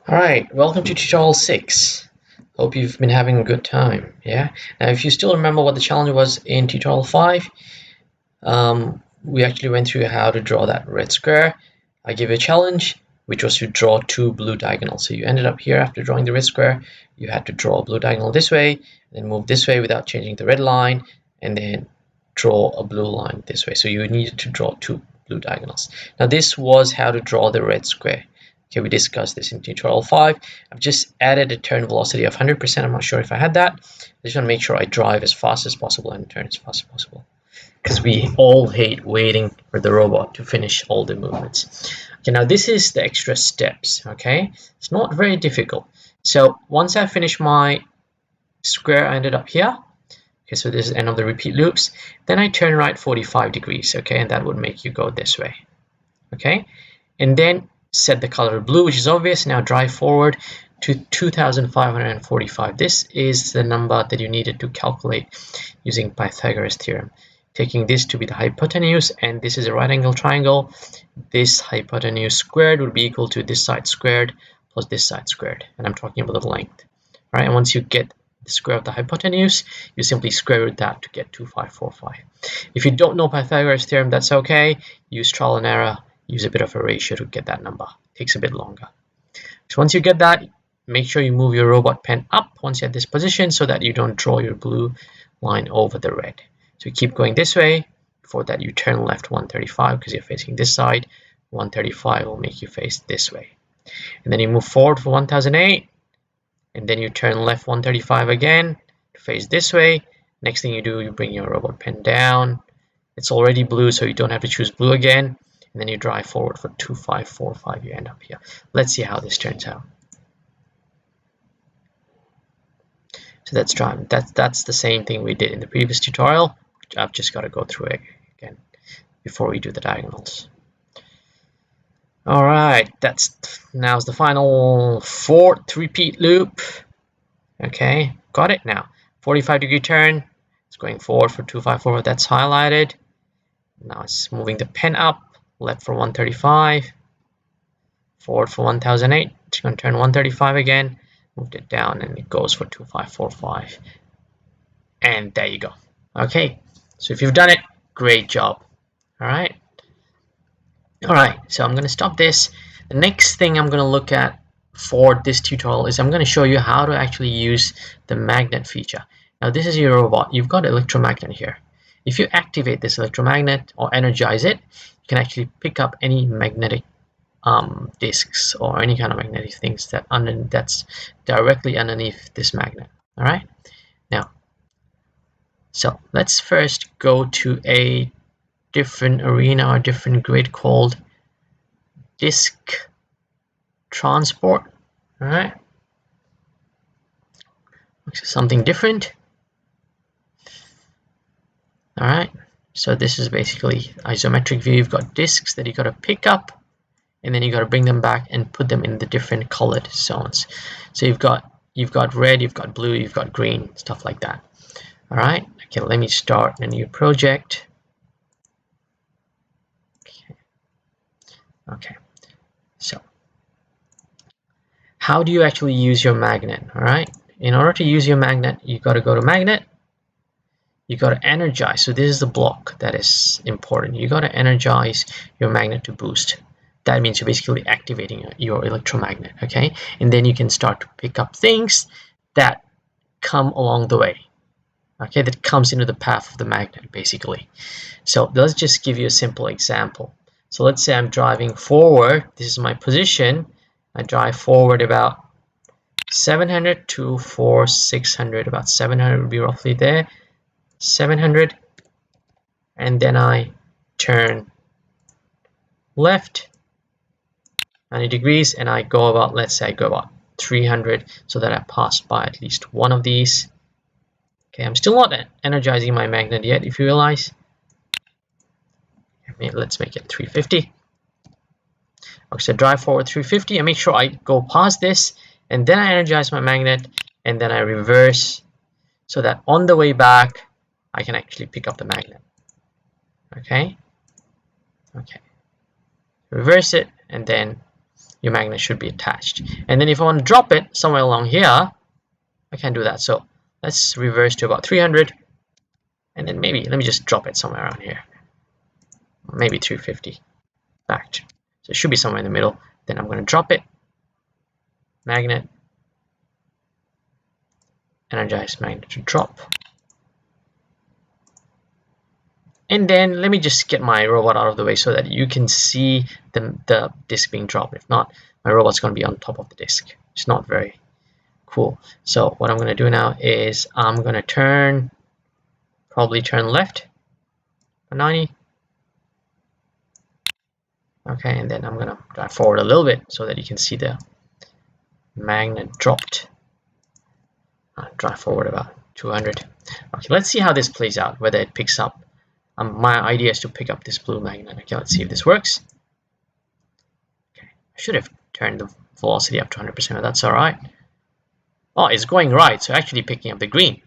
Alright, welcome to tutorial 6. Hope you've been having a good time. Yeah. Now if you still remember what the challenge was in tutorial 5, we actually went through how to draw that red square. I gave you a challenge which was to draw two blue diagonals. So you ended up here after drawing the red square, you had to draw a blue diagonal this way, then move this way without changing the red line, and then draw a blue line this way. So you needed to draw two blue diagonals. Now this was how to draw the red square. Okay, we discussed this in tutorial 5. I've just added a turn velocity of 100%. I'm not sure if I had that. I just want to make sure I drive as fast as possible and turn as fast as possible, because we all hate waiting for the robot to finish all the movements. Okay, now this is the extra steps. Okay, it's not very difficult. So once I finish my square, I ended up here. Okay, so this is the end of the repeat loops. Then I turn right 45 degrees. Okay, and that would make you go this way. Okay, and then set the color blue, which is obvious. Now drive forward to 2545. This is the number that you needed to calculate using Pythagoras theorem, taking this to be the hypotenuse, and this is a right angle triangle. This hypotenuse squared would be equal to this side squared plus this side squared, and I'm talking about the length. All right, and once you get the square of the hypotenuse, you simply square root that to get 2545. If you don't know Pythagoras theorem, that's okay. Use trial and error. Use a bit of a ratio to get that number. It takes a bit longer. So once you get that, make sure you move your robot pen up once you're at this position so that you don't draw your blue line over the red. So you keep going this way. Before that, you turn left 135 because you're facing this side. 135 will make you face this way. And then you move forward for 1008. And then you turn left 135 again to face this way. Next thing you do, you bring your robot pen down. It's already blue, so you don't have to choose blue again. And then you drive forward for 2545. You end up here. Let's see how this turns out. So that's driving. That's the same thing we did in the previous tutorial. I've just got to go through it again before we do the diagonals. All right, now's the final fourth repeat loop. Okay, got it now. 45-degree turn. It's going forward for 2545. That's highlighted. Now it's moving the pen up. Left for 135, forward for 1008. It's going to turn 135 again, moved it down, and it goes for 2545. And there you go. Okay, so if you've done it, great job. All right, so I'm going to stop this. The next thing I'm going to look at for this tutorial is I'm going to show you how to actually use the magnet feature. Now this is your robot. You've got electromagnet here. If you activate this electromagnet or energize it, you can actually pick up any magnetic discs or any kind of magnetic things that's directly underneath this magnet. All right, now, so let's first go to a different arena or different grid called disk transport. All right, something different. All right, so this is basically isometric view. You've got disks that you got to pick up, and then you got to bring them back and put them in the different colored zones. So you've got red, you've got blue, you've got green, stuff like that. All right, okay, let me start a new project. Okay, so how do you actually use your magnet? All right, in order to use your magnet, you got to go to magnet. You got to energize. So this is the block that is important. You got to energize your magnet to boost. That means you're basically activating your electromagnet. Okay, and then you can start to pick up things that come along the way. Okay, that comes into the path of the magnet basically. So let's just give you a simple example. So let's say I'm driving forward. This is my position. I drive forward about 700 to 600. About 700 would be roughly there. 700, and then I turn left 90 degrees, and I go about, let's say I go about 300, so that I pass by at least one of these. Okay, I'm still not energizing my magnet yet, if you realize. Let's make it 350. Okay, so drive forward 350 and make sure I go past this, and then I energize my magnet, and then I reverse so that on the way back I can actually pick up the magnet. Okay, reverse it, and then your magnet should be attached. And then if I want to drop it somewhere along here, I can do that. So let's reverse to about 300, and then maybe let me just drop it somewhere around here, maybe 250 back. So it should be somewhere in the middle. Then I'm going to drop it, magnet, energize magnet to drop. And then let me just get my robot out of the way so that you can see the disk being dropped. If not, my robot's going to be on top of the disk. It's not very cool. So what I'm going to do now is I'm going to probably turn left for 90. Okay, and then I'm going to drive forward a little bit so that you can see the magnet dropped. Drive forward about 200. Okay, let's see how this plays out, whether it picks up. My idea is to pick up this blue magnet. Okay, let's see if this works. Okay, I should have turned the velocity up to 100%, but that's all right. Oh, it's going right, so actually picking up the green.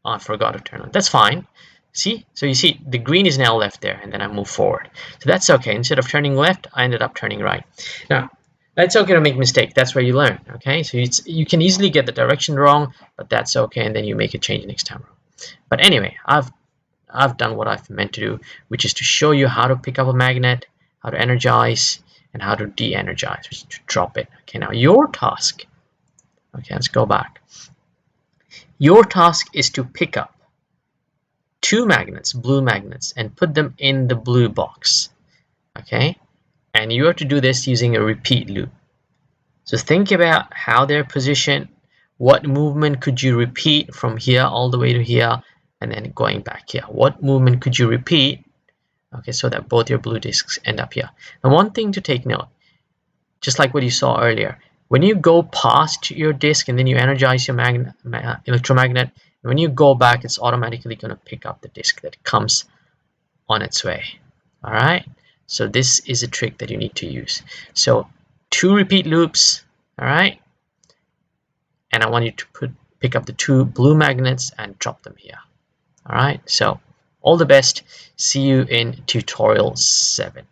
Oh, I forgot to turn on. That's fine. See? So you see, the green is now left there, and then I move forward. So that's okay. Instead of turning left, I ended up turning right. Now, it's okay to make mistakes. That's where you learn. Okay, so you can easily get the direction wrong, but that's okay, and then you make a change next time. But anyway, I've done what I've meant to do, which is to show you how to pick up a magnet, how to energize, and how to de-energize, which is to drop it. Okay, now your task. Okay, let's go back. Your task is to pick up 2 magnets, blue magnets, and put them in the blue box. Okay, and you have to do this using a repeat loop. So think about how they're positioned. What movement could you repeat from here all the way to here, and then going back here? What movement could you repeat? Okay, so that both your blue disks end up here. Now, one thing to take note, just like what you saw earlier, when you go past your disk and then you energize your electromagnet, when you go back, it's automatically going to pick up the disk that comes on its way. All right, so this is a trick that you need to use. So 2 repeat loops, all right, and I want you to pick up the 2 blue magnets and drop them here. All right, so all the best. See you in tutorial 7.